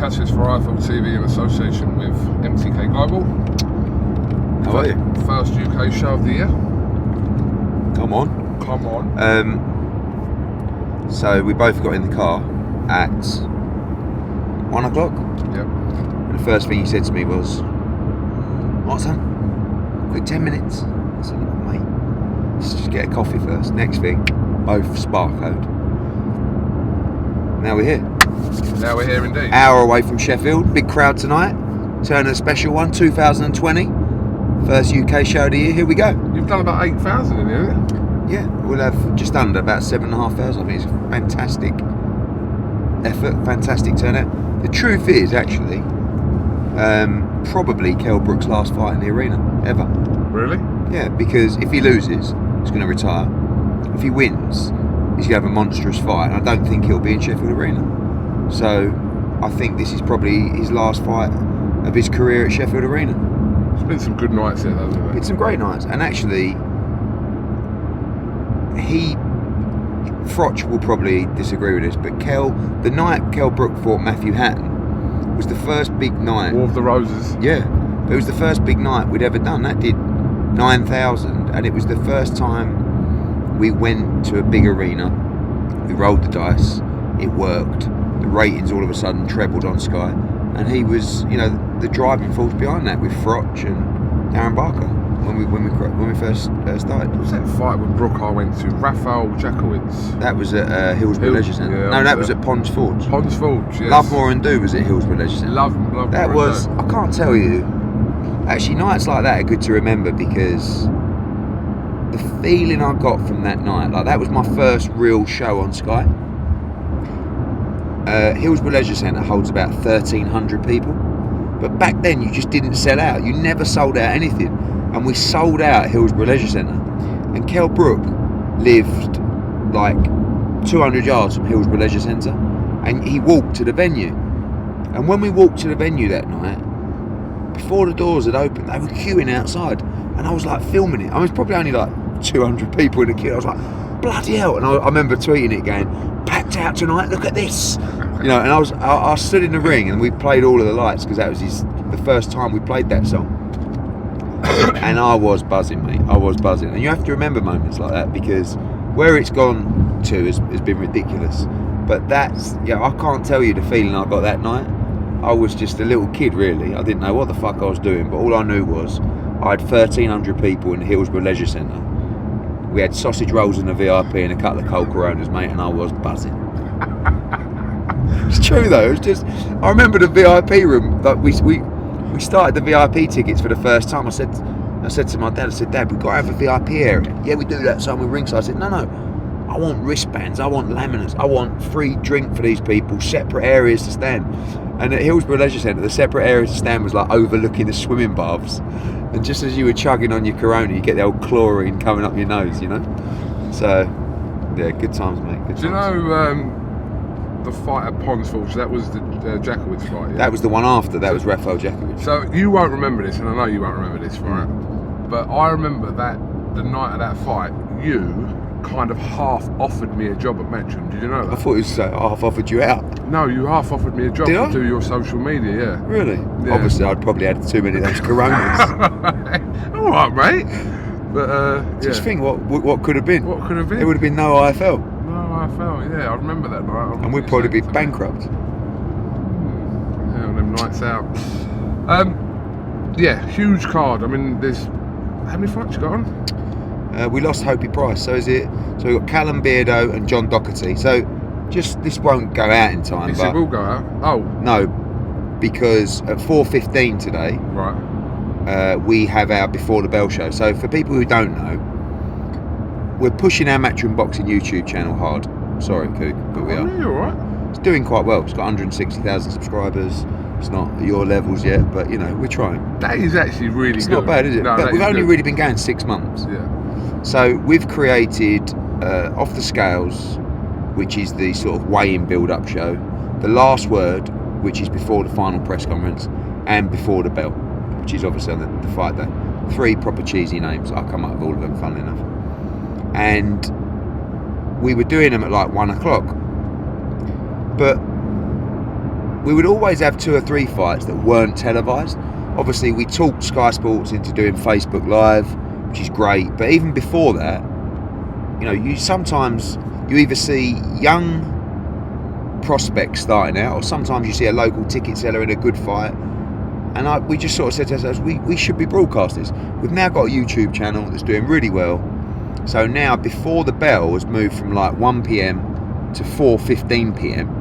CASSIUS for IFL TV in association with MTK Global. How are you? First UK show of the year. Come on. So we both got in the car at 1 o'clock. Yep. And the first thing he said to me was, "What's that? Quick 10 minutes." I said, "Oh, mate, let's just get a coffee first." Next thing, both Sparkoed. Now we're here. Now we're here indeed. Hour away from Sheffield. Big crowd tonight. Turner special one, 2020. First UK show of the year. Here we go. You've done about 8,000 in here, haven't you? Yeah, we'll have just under about 7,500. I think it's a fantastic effort, fantastic turnout. The truth is, actually, probably Kell Brook's last fight in the arena ever. Really? Yeah, because if he loses, he's going to retire. If he wins, he's going to have a monstrous fight. And I don't think he'll be in Sheffield Arena. So I think this is probably his last fight of his career at Sheffield Arena. It's been some good nights here, hasn't it? It's some great nights, and actually, Frotch will probably disagree with this, but the night Kell Brook fought Matthew Hatton was the first big night. War of the Roses. Yeah, it was the first big night we'd ever done. That did 9,000, and it was the first time we went to a big arena. We rolled the dice, it worked. The ratings all of a sudden trebled on Sky, and he was, the driving force behind that with Frotch and Darren Barker when we first started. What was that fight with Brook I went to? Raphael Jakowicz. That was at Hillsborough Leisure Centre. Yeah, no, that was at Ponds Forge. Ponds Forge, yes. Lovemore and Do was at Hillsborough Leisure Centre. Lovemore That and was, Do. I can't tell you. Actually, nights like that are good to remember because the feeling I got from that night, like that was my first real show on Sky. Hillsborough Leisure Centre holds about 1,300 people, but back then you just didn't sell out. You never sold out anything, and we sold out Hillsborough Leisure Centre. And Kell Brook lived like 200 yards from Hillsborough Leisure Centre, and he walked to the venue. And when we walked to the venue that night, before the doors had opened, they were queuing outside, and I was like filming it. I was probably only like 200 people in the queue. I was like, bloody hell! And I remember tweeting it, going, "Packed out tonight. Look at this." And I stood in the ring, and we played All of the Lights because that was the first time we played that song. And I was buzzing, mate. I was buzzing. And you have to remember moments like that because where it's gone to has been ridiculous. But that's, I can't tell you the feeling I got that night. I was just a little kid, really. I didn't know what the fuck I was doing, but all I knew was I had 1,300 people in the Hillsborough Leisure Centre. We had sausage rolls in the VIP and a couple of cold Coronas, mate, and I was buzzing. It's true though. It's just, I remember the VIP room. Like we started the VIP tickets for the first time. I said to my dad, "Dad, we've got to have a VIP area." "Yeah, we do that, son, with ringside." I said, No, I want wristbands, I want laminates, I want free drink for these people, separate areas to stand. And at Hillsborough Leisure Centre, the separate areas to stand was like overlooking the swimming baths. And just as you were chugging on your Corona, you get the old chlorine coming up your nose, So, yeah, good times, mate. Good times. Do you know the fight at Ponds Forge? That was the Jakowicz fight, yeah? That was the one after. That was Raphael Jakowicz. So you won't remember this, and I know you won't remember this, right? But I remember that the night of that fight, you kind of half offered me a job at Metron. Did you know that? I thought you said half offered you out. No, you half offered me a job to do your social media, yeah. Really? Yeah. Obviously, I'd probably had too many of those Coronas. All right, mate. But Just think what could have been. What could have been? There would have been no IFL. No IFL, yeah. I remember that night. And we'd probably be bankrupt. Yeah, them nights out. Yeah, huge card. I mean, there's how many fights you got on? We lost Hopi Price, so we got Callum Beardo and John Doherty. So this won't go out in time. Yes, it will go out. Oh no, because at 4:15 today, right, we have our Before the Bell show. So for people who don't know, we're pushing our Matchroom Boxing YouTube channel hard. Sorry, Coog, but we are. Yeah, all right. It's doing quite well. It's got 160,000 subscribers. It's not at your levels yet, but we're trying. That is actually really It's good. not bad, is it? No, but we've only really been going 6 months. Yeah. So we've created Off the Scales, which is the sort of weigh-in build-up show, The Last Word, which is before the final press conference, and Before the Bell, which is obviously on the fight day. 3 proper cheesy names. I'll come up with all of them, funnily enough. And we were doing them at like 1 o'clock. But we would always have 2 or 3 fights that weren't televised. Obviously, we talked Sky Sports into doing Facebook Live, which is great. But even before that, you know, you either see young prospects starting out, or sometimes you see a local ticket seller in a good fight. And we just sort of said to ourselves, we should be broadcasters. We've now got a YouTube channel that's doing really well. So now, before the bell has moved from like 1 p.m. to 4:15 p.m.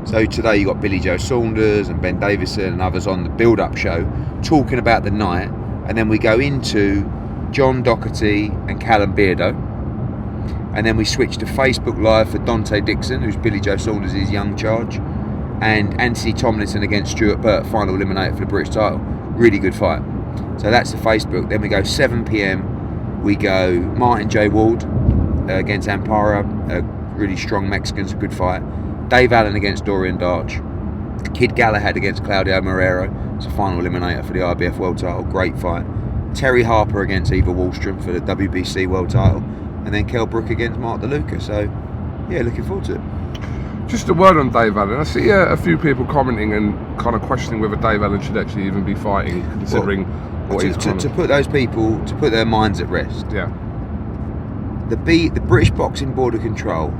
So today you got Billy Joe Saunders and Ben Davison and others on the build-up show talking about the night, and then we go into John Doherty and Callum Beardo, and then we switch to Facebook Live for Dante Dixon, who's Billy Joe Saunders' young charge, and Anthony Tomlinson against Stuart Burt, final eliminator for the British title. Really good fight. So that's the Facebook. Then we go 7 p.m. We go Martin J. Ward against Amparo, a really strong Mexican, a good fight. Dave Allen against Dorian Darch. Kid Galahad against Claudio Marrero. It's a final eliminator for the IBF World title. Great fight. Terry Harper against Eva Wallstrom for the WBC World title. And then Kell Brook against Mark DeLuca. So, yeah, looking forward to it. Just a word on Dave Allen. I see a few people commenting and kind of questioning whether Dave Allen should actually even be fighting, considering what he's to put those people, to put their minds at rest. Yeah. The British Boxing Board of Control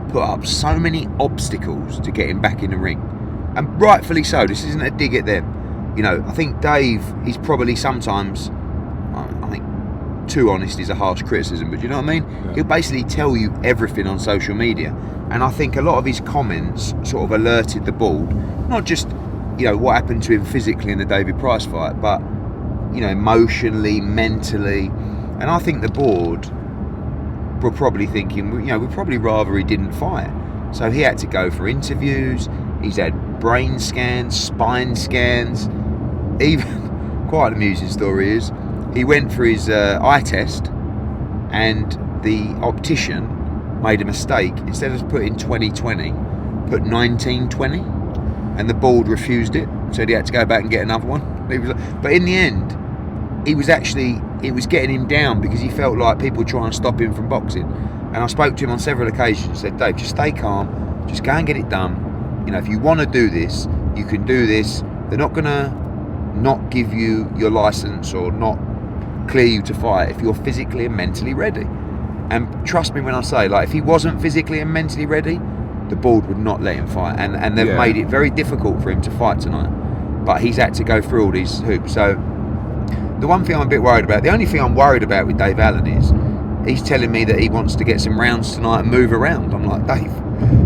put up so many obstacles to get him back in the ring, and rightfully so. This isn't a dig at them. You know, I think Dave, he's probably sometimes, I think too honest is a harsh criticism, but you know what I mean? Yeah. He'll basically tell you everything on social media, and I think a lot of his comments sort of alerted the board, not just, you know, what happened to him physically in the David Price fight, but, you know, emotionally, mentally. And I think the board were probably thinking, you know, we'd probably rather he didn't fight. So he had to go for interviews. He's had brain scans, spine scans. Even, quite an amusing story is, he went for his eye test, and the optician made a mistake. Instead of putting 20/20, put 19/20, and the board refused it. So he had to go back and get another one. But in the end, it was getting him down, because he felt like people were trying to stop him from boxing. And I spoke to him on several occasions, said, Dave, just stay calm, just go and get it done. You know, if you want to do this, you can do this. They're not going to not give you your license or not clear you to fight if you're physically and mentally ready. And trust me when I say, like, if he wasn't physically and mentally ready, the board would not let him fight. And they've made it very difficult for him to fight tonight. But he's had to go through all these hoops. So the one thing I'm a bit worried about, the only thing I'm worried about with Dave Allen is he's telling me that he wants to get some rounds tonight and move around. I'm like, Dave,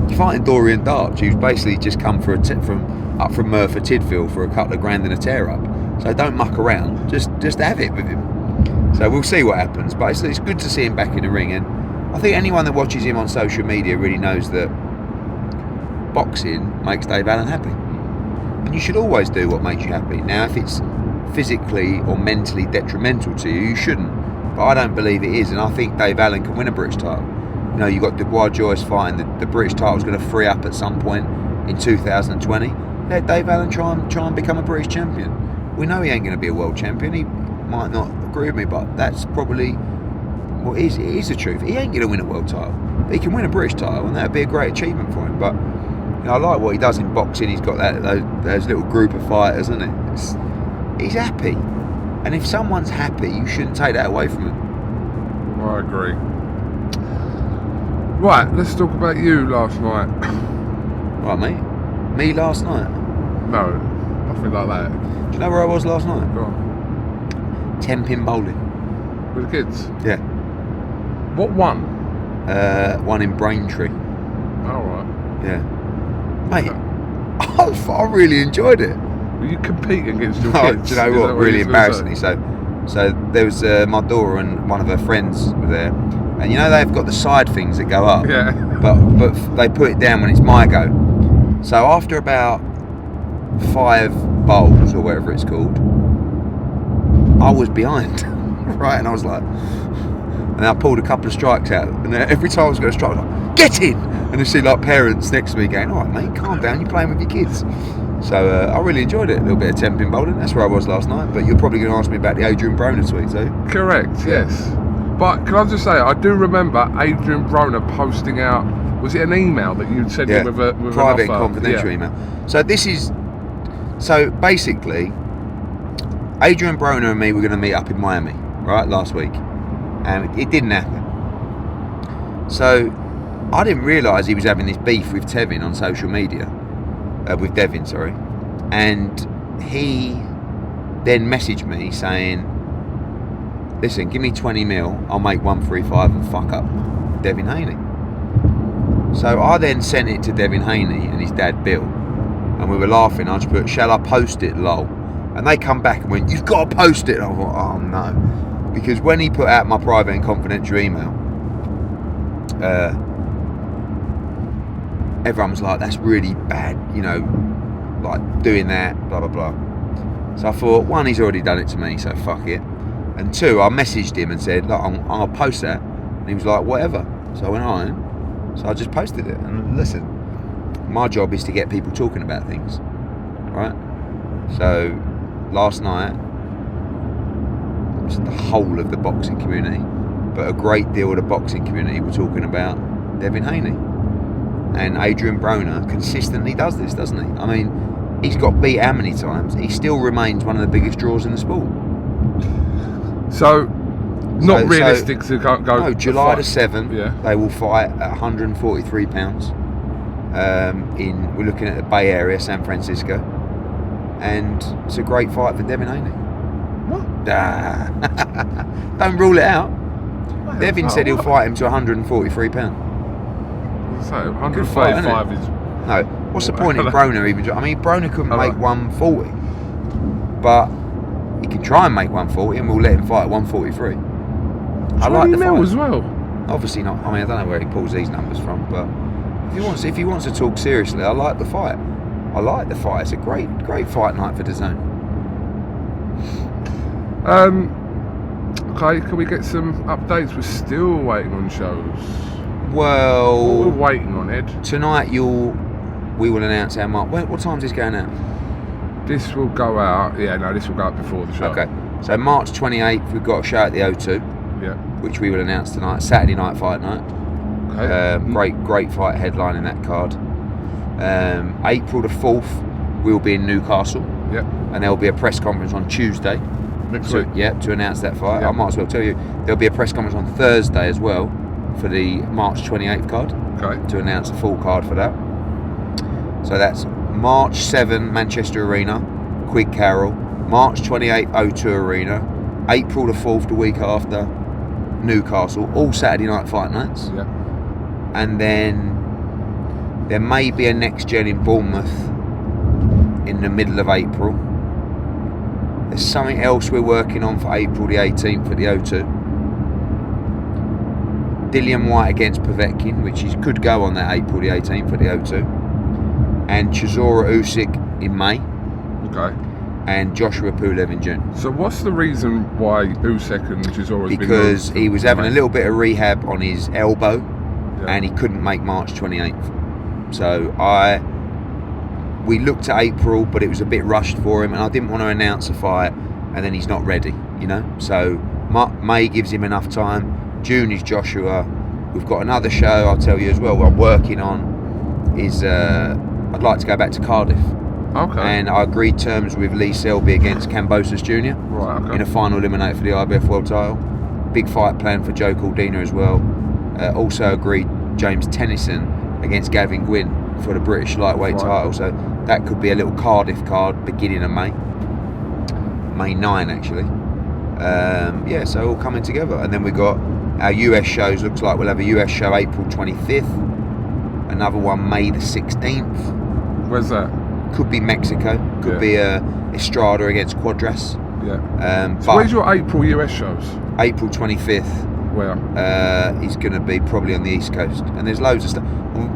you're fighting Dorian Darch, who's basically just come up from Merthyr Tydfil for a couple of grand and a tear-up. So don't muck around, just have it with him. So we'll see what happens, but it's good to see him back in the ring. And I think anyone that watches him on social media really knows that boxing makes Dave Allen happy. And you should always do what makes you happy. Now, if it's physically or mentally detrimental to you, you shouldn't. But I don't believe it is, and I think Dave Allen can win a British title. You know, you've got Dubois-Joyce fighting. The British title's going to free up at some point in 2020. Let Dave Allen try and become a British champion. We know he ain't going to be a world champion. He might not agree with me, but that's probably what it is the truth. He ain't going to win a world title, but he can win a British title, and that would be a great achievement for him. But you know, I like what he does in boxing. He's got those little group of fighters, isn't it? He's happy, and if someone's happy, you shouldn't take that away from him. I agree. Right, let's talk about you last night. Right, mate. Me last night? No, nothing like that. Do you know where I was last night? Go on. 10-pin bowling. With the kids? Yeah. What one? One in Braintree. Oh, right. Yeah. Mate, I really enjoyed it. Were you competing against your Oh, kids? do you know what? Really embarrassingly. So there was my daughter and one of her friends were there, and you know they've got the side things that go up. Yeah. But they put it down when it's my go. So after about 5 bowls or whatever it's called, I was behind, right? And I was like, and I pulled a couple of strikes out, and every time I was going to strike, I was like, get in! And you see like parents next to me going, all right, mate, calm down, you're playing with your kids. So I really enjoyed it, a little bit of 10-pin bowling. That's where I was last night. But you're probably going to ask me about the Adrian Broner tweet, so. Correct, yes. But can I just say, I do remember Adrian Broner posting out Was it an email that you'd sent him with private an and offer? confidential email. So basically, Adrian Broner and me were going to meet up in Miami, right, last week, and it didn't happen. So I didn't realise he was having this beef with Tevin on social media, with Devin, sorry, and he then messaged me saying, listen, give me 20 mil, I'll make 135 and fuck up Devin Haney. So I then sent it to Devin Haney and his dad Bill, and we were laughing. I just put, shall I post it, lol? And they come back and went, you've got to post it. And I thought, oh no. Because when he put out my private and confidential email, everyone was like, that's really bad, you know, like doing that, blah blah blah. So I thought, one, he's already done it to me, so fuck it. And two, I messaged him and said, look, I'll post that. And he was like, whatever. So I went on. So I just posted it. And listen, my job is to get people talking about things, right? So last night, just the whole of the boxing community, but a great deal of the boxing community were talking about Devin Haney. And Adrian Broner consistently does this, doesn't he? I mean, he's got beat how many times? He still remains one of the biggest draws in the sport. So, not realistic to go. No, July the 7th, yeah. They will fight at 143 pounds. We're looking at the Bay Area, San Francisco, and it's a great fight for Devin Haney. What? Don't rule it out. Devin said he'll fight him to 143 pounds. So 135 is. No, what's the point in Broner even? I mean, Broner couldn't make 140, but he can try and make 140, and we'll let him fight at 143. I like the fight as well. Obviously not. I mean, I don't know where he pulls these numbers from, but if he wants to talk seriously, I like the fight. It's a great fight night for DAZN. Okay, can we get some updates? We're still waiting on shows. Well, we're waiting on it. Tonight we will announce our mark. What time's this going out? This will go out. Yeah, no, this will go out before the show. Okay, so March 28th, we've got a show at the O2. Yeah. Which we will announce tonight. Saturday night fight night. Okay. Great fight headline in that card. April the 4th, we'll be in Newcastle. Yeah. And there will be a press conference on Tuesday. Next week. Yeah, to announce that fight. Yeah. I might as well tell you, there'll be a press conference on Thursday as well for the March 28th card. Okay. To announce the full card for that. So that's March 7, Manchester Arena, Quig Carroll. March 28th, O2 Arena. April the 4th, the week after, Newcastle. All Saturday night fight nights. Yeah. And then there may be a next gen in Bournemouth in the middle of April. There's something else we're working on for April the 18th for the O2. Dillian Whyte against Povetkin, which could go on that April the 18th for the O2. And Chisora Usyk in May. Okay. And Joshua Pulev in June. So what's the reason why Usyk and Chisora has been... Because he was having a little bit of rehab on his elbow, yeah. And he couldn't make March 28th. So we looked at April, but it was a bit rushed for him, and I didn't want to announce a fight and then he's not ready, you know. So May gives him enough time. June is Joshua. We've got another show, I'll tell you as well, what I'm working on is I'd like to go back to Cardiff. Okay. And I agreed terms with Lee Selby against Kambosos Jr. Right, okay. In a final eliminator for the IBF World title. Big fight planned for Joe Caldina as well. Also agreed James Tennyson against Gavin Gwynn for the British lightweight title. So that could be a little Cardiff card beginning of May. May 9 actually. So all coming together. And then we've got our US shows. Looks like we'll have a US show April 25th. Another one May the 16th. Where's that? Could be Mexico. Could be Estrada against Quadras. Yeah. So where's your April US shows? April 25th. Where? Is going to be probably on the East Coast. And there's loads of stuff.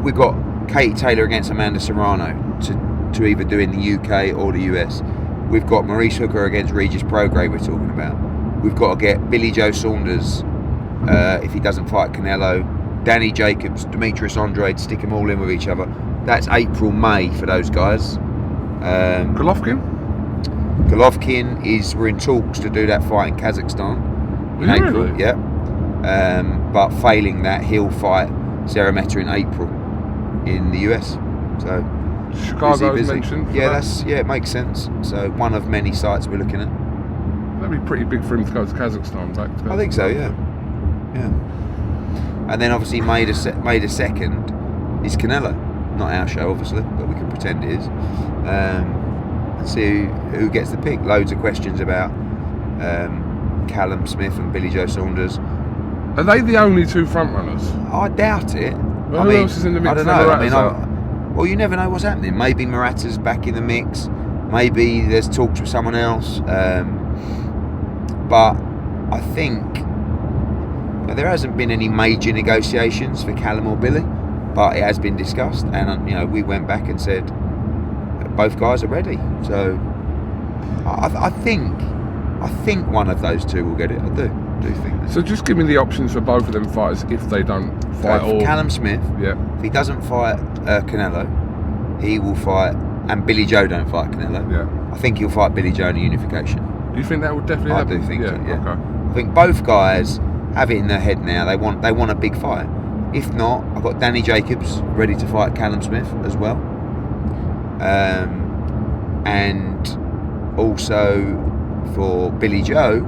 We've got Katie Taylor against Amanda Serrano to either do in the UK or the US. We've got Maurice Hooker against Regis Prograis we're talking about. We've got to get Billy Joe Saunders if he doesn't fight Canelo. Danny Jacobs, Demetrius Andrade, stick them all in with each other. That's April, May for those guys. Golovkin? Golovkin we're in talks to do that fight in Kazakhstan in April. Yeah. But failing that, he'll fight Sarah Meta in April in the US. So Chicago's mentioned. Yeah, it makes sense. So one of many sites we're looking at. That'd be pretty big for him to go to Kazakhstan back. I think so. Yeah. And then obviously May the 2nd is Canelo. Not our show, obviously, but we can pretend it is. See who gets the pick. Loads of questions about Callum Smith and Billy Joe Saunders. Are they the only two front runners? I doubt it. Well, who else is in the mix? I don't know. Well, you never know what's happening. Maybe Murata's back in the mix. Maybe there's talks with someone else. But I think there hasn't been any major negotiations for Callum or Billy, but it has been discussed, and we went back and said both guys are ready. So I think one of those two will get it. I do think that. So just give me the options for both of them fighters if they don't fight. For Callum Smith, if he doesn't fight Canelo, he will fight, and Billy Joe don't fight Canelo. I think he'll fight Billy Joe in a unification. Do you think that would definitely happen? I do think so, yeah. Okay. I think both guys have it in their head now. They want a big fight. If not, I've got Danny Jacobs ready to fight Callum Smith as well. And also for Billy Joe,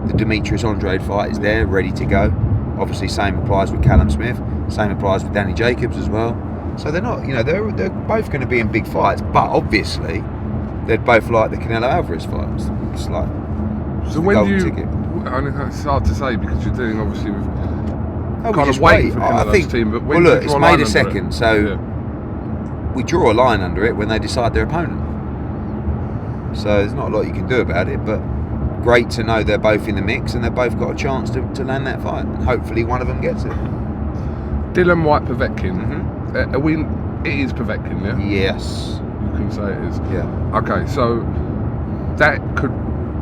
the Demetrius Andrade fight is there, ready to go. Obviously, same applies with Callum Smith. Same applies with Danny Jacobs as well. So they're not, they're both going to be in big fights. But obviously, they'd both like the Canelo Alvarez fight. It's like so when do you? Ticket. I mean, it's hard to say because you're dealing obviously with kind of waiting for Canelo's team. But when look, it's May the 2nd, so we draw a line under it when they decide their opponent. So there's not a lot you can do about it, but great to know they're both in the mix and they've both got a chance to land that fight, and hopefully one of them gets it. Dylan Whyte Povetkin. It is Povetkin, yeah? Yes. You can say it is. Yeah. Okay, so that could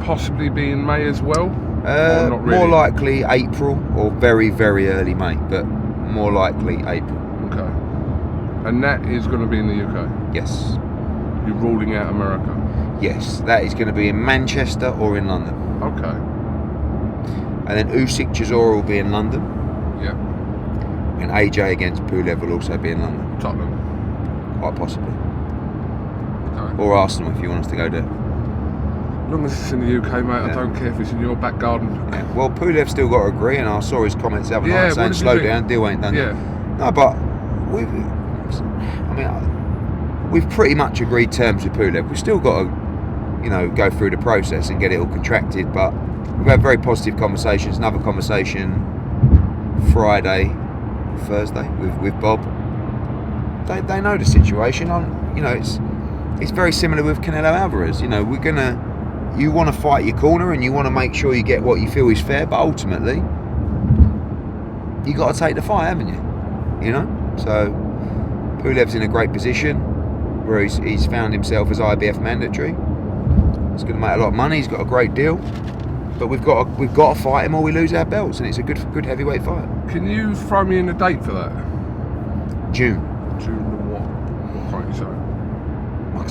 possibly be in May as well? Or not really? More likely April or very, very early May, but more likely April. Okay. And that is going to be in the UK? Yes. You're ruling out America? Yes, that is going to be in Manchester or in London. Okay. And then Usyk Chisora will be in London. Yeah. And AJ against Pulev will also be in London. Tottenham. Quite possibly. Okay. Or Arsenal if you want us to go there. As long as it's in the UK, mate, I don't care if it's in your back garden. Yeah. Well, Pulev's still got to agree, and I saw his comments the other night saying, slow down, deal ain't done yet. No, but we've pretty much agreed terms with Pulev. We've still got to, go through the process and get it all contracted, but we've had very positive conversations. Another conversation Thursday with Bob. They know the situation. It's very similar with Canelo Alvarez. You want to fight your corner and you want to make sure you get what you feel is fair, but ultimately you got to take the fight, haven't you? So Pulev's in a great position where he's found himself as IBF mandatory. He's going to make a lot of money. He's got a great deal, but we've got to fight him or we lose our belts, and it's a good heavyweight fight. Can you throw me in a date for that? June what can't you say?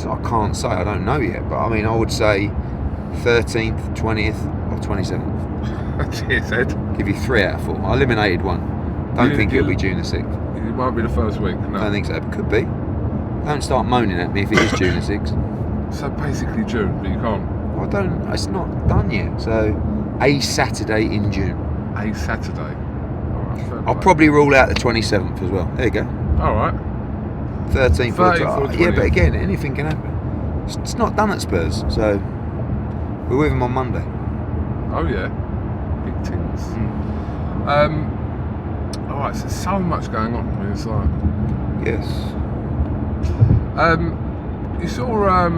I can't say, I don't know yet, but I would say 13th, 20th or 27th. Cheers, Ed. Give you 3 out of 4. I eliminated one. Don't think it'll be June the 6th. It won't be the first week, no. Don't think so, it could be. Don't start moaning at me if it is June the 6th. So basically June, but you can't? It's not done yet, so a Saturday in June. A Saturday? Alright, I'll probably rule out the 27th as well. There you go. Alright. 13th or 20th. Yeah, but again, anything can happen. It's not done at Spurs, so we're with him on Monday. Oh yeah, big tins. Alright, so so much going on. It's like yes. You saw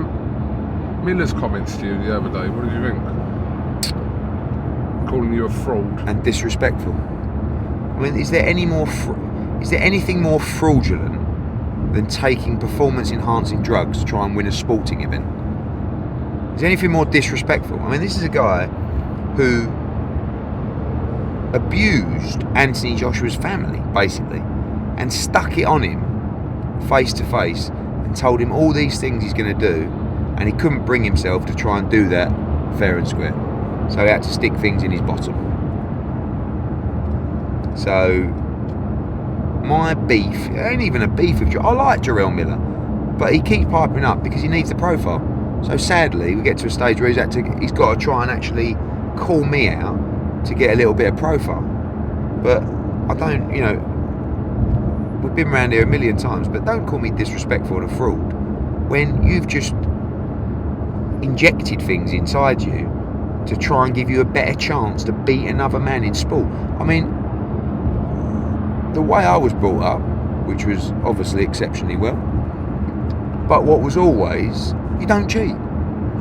Miller's comments to you the other day. What did you think? Calling you a fraud and disrespectful. Is there anything more fraudulent than taking performance-enhancing drugs to try and win a sporting event? Is there anything more disrespectful? This is a guy who abused Anthony Joshua's family, basically, and stuck it on him face to face and told him all these things he's going to do, and he couldn't bring himself to try and do that fair and square. So he had to stick things in his bottom. So My beef, it ain't even a beef with I like Jarrell Miller, but he keeps piping up because he needs the profile. So sadly, we get to a stage where he's got to try and actually call me out to get a little bit of profile. But I don't, we've been around here a million times, but don't call me disrespectful and a fraud when you've just injected things inside you to try and give you a better chance to beat another man in sport. I mean, the way I was brought up, which was obviously exceptionally well, but what was always, you don't cheat.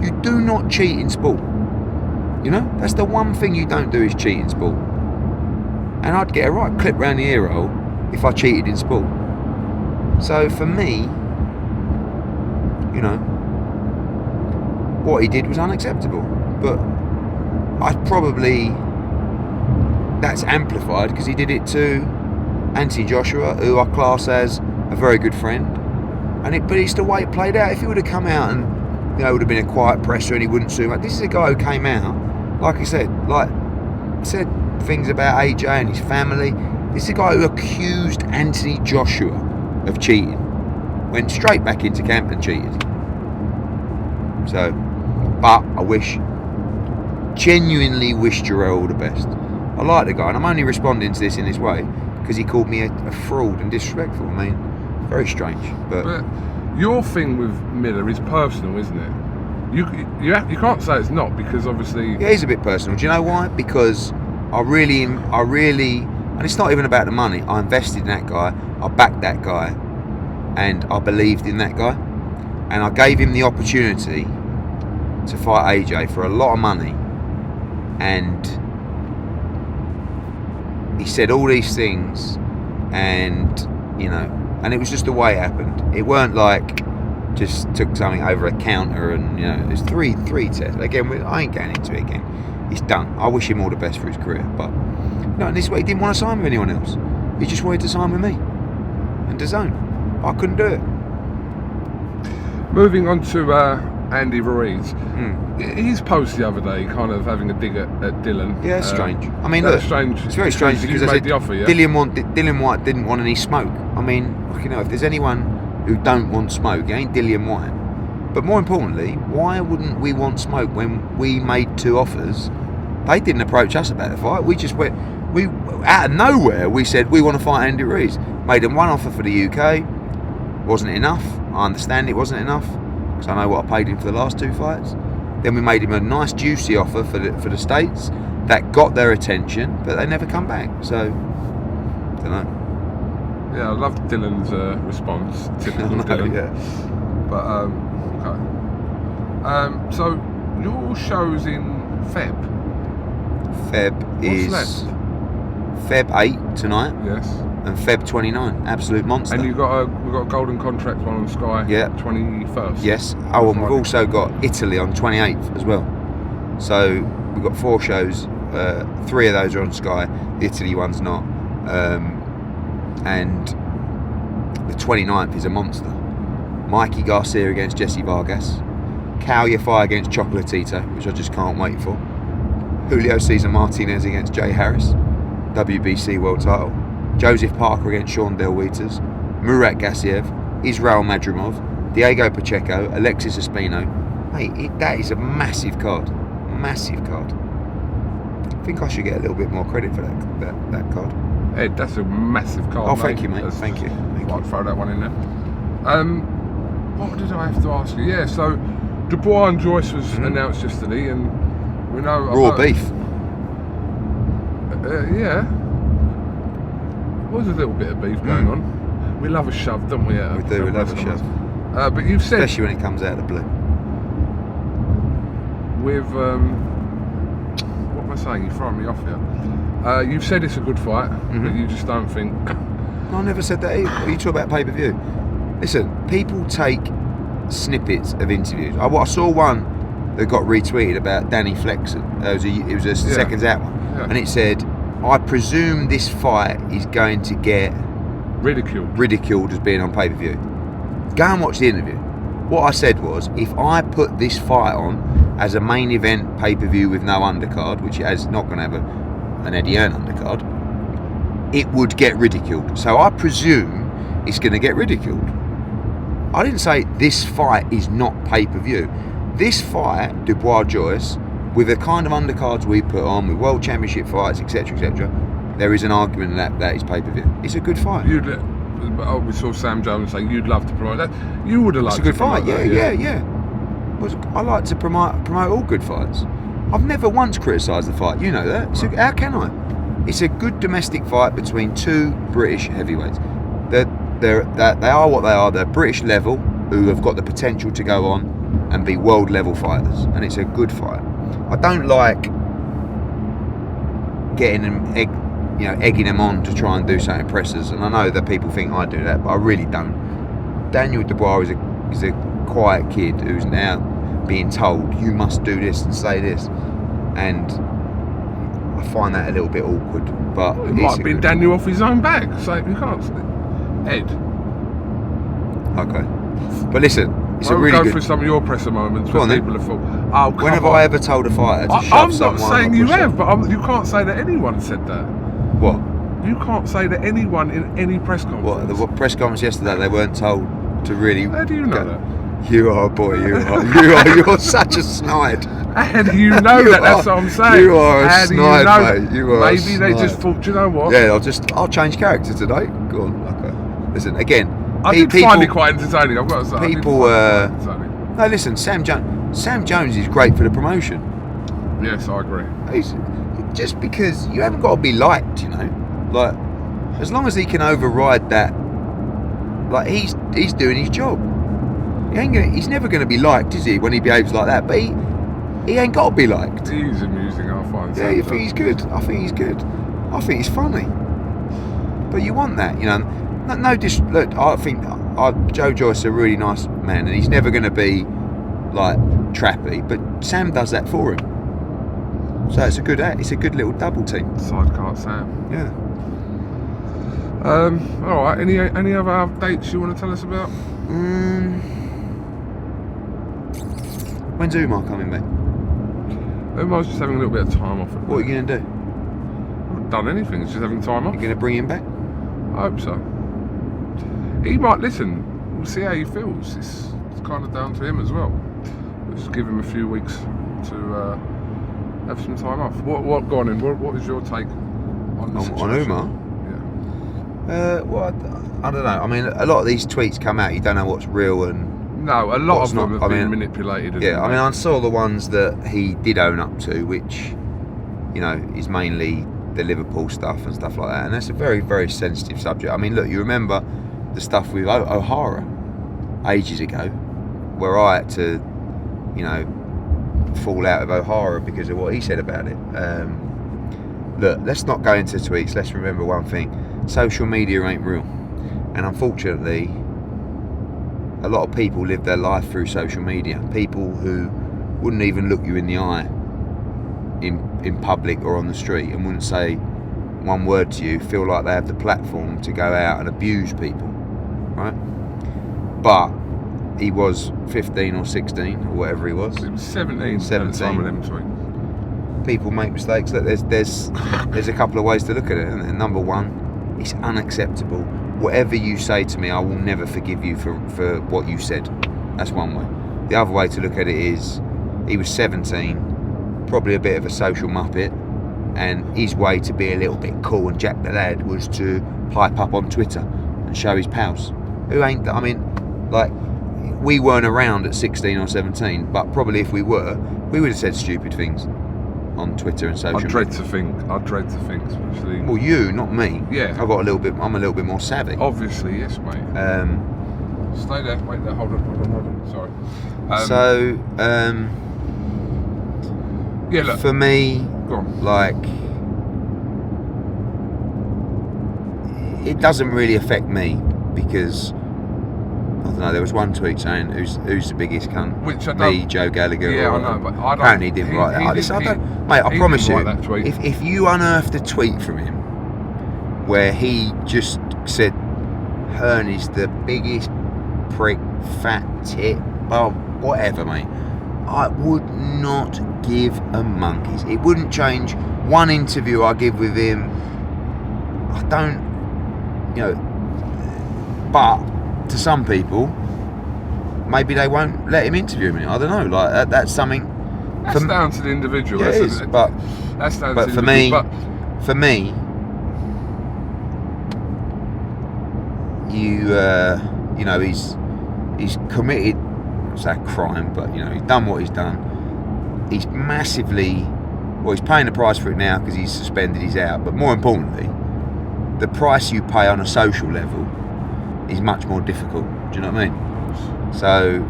You do not cheat in sport. That's the one thing you don't do is cheat in sport. And I'd get a right clip round the ear hole if I cheated in sport. So for me, what he did was unacceptable. But that's amplified because he did it to Anthony Joshua, who I class as a very good friend. But it's the way it played out. If he would have come out and it would have been a quiet presser and he wouldn't sue him. This is a guy who came out, like I said, said things about AJ and his family. This is a guy who accused Anthony Joshua of cheating. Went straight back into camp and cheated. So, but I genuinely wish Jarrell all the best. I like the guy, and I'm only responding to this in this way because he called me a fraud and disrespectful. I mean, very strange. But your thing with Miller is personal, isn't it? You can't say it's not, because obviously... Yeah, it's a bit personal. Do you know why? Because I really, and it's not even about the money. I invested in that guy, I backed that guy, and I believed in that guy. And I gave him the opportunity to fight AJ for a lot of money. And he said all these things, and, and it was just the way it happened. It weren't like just took something over a counter and, there's three tests. Again, I ain't getting into it again. He's done. I wish him all the best for his career. But, in this way, he didn't want to sign with anyone else. He just wanted to sign with me and DAZN. I couldn't do it. Moving on to Andy Ruiz. His post the other day, kind of having a dig at Dylan. Yeah, it's strange. I mean, look, strange. It's very strange because you made the offer, yeah? Dylan Whyte didn't want any smoke. I mean, if there's anyone who don't want smoke, it ain't Dylan Whyte. But more importantly, why wouldn't we want smoke when we made 2 offers? They didn't approach us about the fight. We just went, out of nowhere, we said we want to fight Andy Ruiz. Made them 1 offer for the UK. Wasn't enough. I understand it wasn't enough because I know what I paid him for the last 2 fights. Then we made him a nice juicy offer for the States that got their attention, but they never come back. So, I don't know. Yeah, I loved Dylan's response. Typical Dylan. Yeah. But okay. So your show's in Feb. What's left? Feb 8 tonight. Yes. And Feb 29. Absolute monster. And we've got a golden contract one on Sky. Yeah. 21st. Yes. Oh, and we've also got Italy on 28th as well. So we've got 4 shows. 3 of those are on Sky. The Italy one's not. And the 29th is a monster. Mikey Garcia against Jesse Vargas. Cal Yafai against Chocolatito, which I just can't wait for. Julio Cesar Martinez against Jay Harris, WBC world title. Joseph Parker against Sean Del Wieters. Murat Gassiev, Israel Madrimov, Diego Pacheco, Alexis Espino. Mate, that is a massive card. Massive card. I think I should get a little bit more credit for that card. Ed, that's a massive card. Oh, thank you, mate. Thank you. I'd throw that one in there. What did I have to ask you? Yeah, so Dubois-Joyce was announced yesterday, and we know raw beef. Yeah, there was a little bit of beef going on. We love a shove, don't we? We do. We love a shove. But you've said, especially when it comes out of the blue. With what am I saying? You're throwing me off here. You've said it's a good fight, but you just don't think. No, I never said that either. What are you talking about pay-per-view? Listen, people take snippets of interviews. I saw one that got retweeted about Danny Flexen. It was a seconds out one, and it said, "I presume this fight is going to get ridiculed as being on pay-per-view." Go and watch the interview. What I said was, if I put this fight on as a main event pay-per-view with no undercard, which it is not going to have an Eddie Hearn undercard, it would get ridiculed. So I presume it's going to get ridiculed. I didn't say this fight is not pay-per-view. This fight, Dubois-Joyce, with the kind of undercards we put on, with world championship fights, etc., etc., there is an argument that is pay-per-view. It's a good fight. We saw Sam Jones say you'd love to promote that. You would have liked It's a good to promote fight, that, yeah. I like to promote all good fights. I've never once criticised the fight, you know that. So how can I? It's a good domestic fight between two British heavyweights. They are what they are. They're British level, who have got the potential to go on and be world level fighters, and it's a good fight. I don't like getting them, egging them on to try and do something pressers, and I know that people think I do that, but I really don't. Daniel Dubois is a quiet kid who's now being told you must do this and say this, and I find that a little bit awkward. But it might have been Daniel off his own bag, so you can't. Ed. Okay, but listen, it's a really go good. through some of your presser moments where people have thought, when have I ever told a fighter to shove I'm someone? not saying you have, but you can't say that anyone said that. What? You can't say that anyone in any press conference. What press conference yesterday? They weren't told to really. How do you know that? You are, boy. You are. You're such a snide. And you know that's what I'm saying. You are a snide, mate. You are. Maybe they just thought, do you know what? Yeah, I'll change character today. Go on. Okay. Listen again. I did find it quite entertaining. I've got to say. People. No, listen. Sam Jones is great for the promotion. Yes, I agree. He's just because you haven't got to be liked, you know. Like, as long as he can override that, like he's doing his job. He's never going to be liked, is he? When he behaves like that, but he ain't got to be liked. He's amusing, I find. Yeah, I think he's good. I think he's funny. But you want that, you know. Look, I think Joe Joyce is a really nice man, and he's never going to be like trappy. But Sam does that for him. So it's a good little double team. Sidecar Sam. Yeah. All right. Any other updates you want to tell us about? When's Umar coming back? Umar's just having a little bit of time off. What are you going to do? I haven't done anything. He's just having time off. You going to bring him back? I hope so. He might listen. We'll see how he feels. It's kind of down to him as well. Just give him a few weeks to have some time off. What go on in? What is your take on this on Umar? Yeah. Well, I don't know. I mean, a lot of these tweets come out. You don't know what's real and. No, a lot of them have been manipulated. Yeah, I mean, I saw the ones that he did own up to, which, you know, is mainly the Liverpool stuff and stuff like that, and that's a very, very sensitive subject. I mean, look, you remember the stuff with O'Hara ages ago, where I had to, you know, fall out of O'Hara because of what he said about it. Look, let's not go into tweets. Let's remember one thing: social media ain't real, and unfortunately, a lot of people live their life through social media. People who wouldn't even look you in the eye in public or on the street and wouldn't say one word to you, feel like they have the platform to go out and abuse people, right? But he was 15 or 16 or whatever he was. It was 17. 17. People make mistakes. Look, there's a couple of ways to look at it. And number one, it's unacceptable. Whatever you say to me, I will never forgive you for what you said. That's one way. The other way to look at it is, he was 17, probably a bit of a social muppet, and his way to be a little bit cool and Jack the Lad was to pipe up on Twitter and show his pals. Who ain't, I mean, like, we weren't around at 16 or 17, but probably if we were, we would have said stupid things on Twitter and social media. I dread to think, especially. Well, you, not me. Yeah. I'm a little bit more savvy. Obviously, yes, mate. Stay there, wait there, hold on. Sorry. Yeah, look. For me, go on. like, it doesn't really affect me because, I don't know, there was one tweet saying who's the biggest cunt? Which I don't. Me, Joe Gallagher. Yeah, I know, but I don't. Apparently he didn't write that. Mate, I promise you, that tweet. if you unearthed a tweet from him where he just said Hearn is the biggest prick, fat tit, well, whatever, mate, I would not give a monkey's. It wouldn't change one interview I give with him. I don't, but to some people, maybe they won't let him interview me. I don't know. Like that's something. That's down to the individual. Yeah, it is. But that's down but to for the me, individual. for me, he's committed. It's that crime, but he's done what he's done. He's massively. Well, he's paying the price for it now because he's suspended, he's out. But more importantly, the price you pay on a social level is much more difficult. Do you know what I mean? So,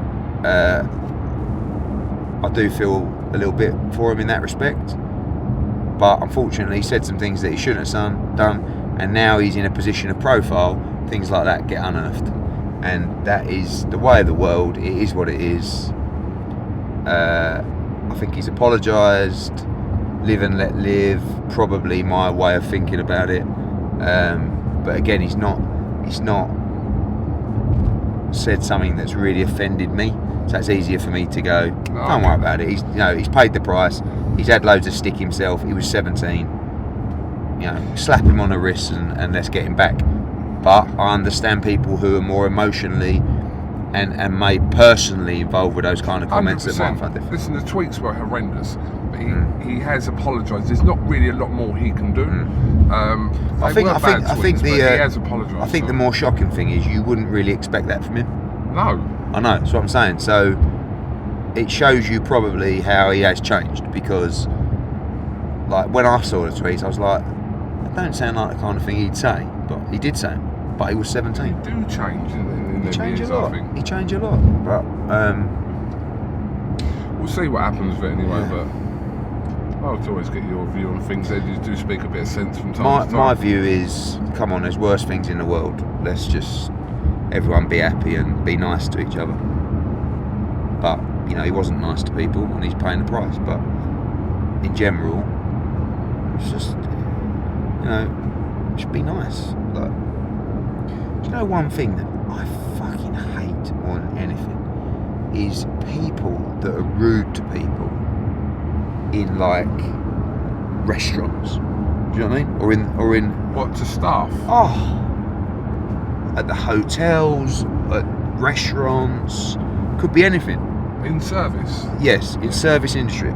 I do feel a little bit for him in that respect. But unfortunately, he said some things that he shouldn't have done, and now he's in a position of profile. Things like that get unearthed, and that is the way of the world. It is what it is. I think he's apologised. Live and let live, probably my way of thinking about it. But again, he's not said something that's really offended me. So it's easier for me to go, don't worry about it. He's paid the price. He's had loads of stick himself. He was 17. Slap him on the wrist and let's get him back. But I understand people who are more emotionally and may personally involved with those kind of comments that might find different. Listen, the tweets were horrendous. He has apologised. There's not really a lot more he can do. I think he has apologised. I think the more shocking thing is you wouldn't really expect that from him. No. I know, that's what I'm saying. So it shows you probably how he has changed, because like when I saw the tweets, I was like, it don't sound like the kind of thing he'd say, but he did say it. But he was 17. He do change in he changed years, a lot. I think. He changed a lot, but we'll see what happens with it anyway. Yeah. But I'll always get your view on things. They do speak a bit of sense from time to time. My view is, come on, there's worse things in the world. Let's just everyone be happy and be nice to each other. But he wasn't nice to people, and he's paying the price. But in general, it's just just be nice. Like, do you know one thing that I fucking hate more than anything is people that are rude to people in like restaurants. Do you know what I mean? Or in what, to staff? Oh, at the hotels, at restaurants, could be anything. In service? Yes, in service industry.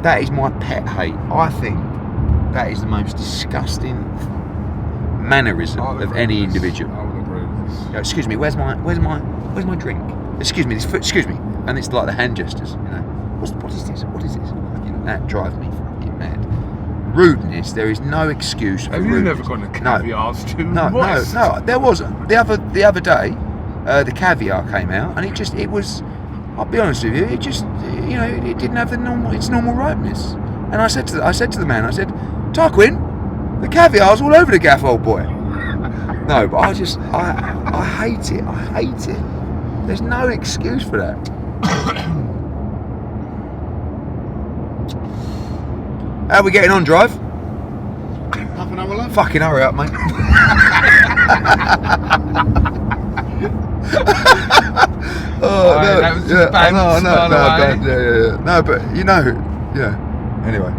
That is my pet hate. I think that is the most disgusting mannerism of any individual. I would agree with this. Excuse me, where's my drink? Excuse me, and it's like the hand gestures. What is this? What is this? That drives me fucking mad. Rudeness. There is no excuse for rudeness. Have you never gone to caviar's too? No. There wasn't. The other day, the caviar came out, and it was. I'll be honest with you. It just, it didn't have its normal ripeness. And I said to the man, Tarquin, the caviar's all over the gaff, old boy. No, but I hate it. I hate it. There's no excuse for that. How are we getting on, Drive? Half an hour left. Fucking hurry up, mate. That was just bad. No, but anyway.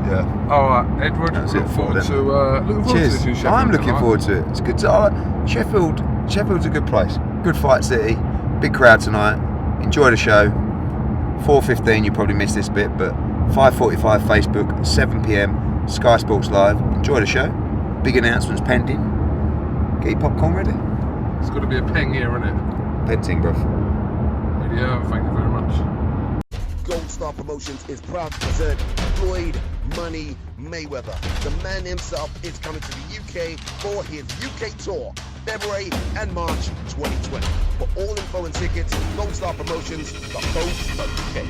Yeah. Alright, Edward, looking forward to Cheers. this in Sheffield. I'm looking forward to it. It's good to Sheffield's a good place. Good fight city. Big crowd tonight. Enjoy the show. 4:15, you probably missed this bit, but 5:45 Facebook, 7 PM Sky Sports Live. Enjoy the show. Big announcements pending. Get your popcorn ready. It's got to be a peng here, isn't it? Penting, bruv. Yeah, thank you very much. Gold Star Promotions is proud to present Floyd Money Mayweather. The man himself is coming to the UK for his UK tour, February and March 2020. For all info and tickets, goldstarpromotions.co.uk.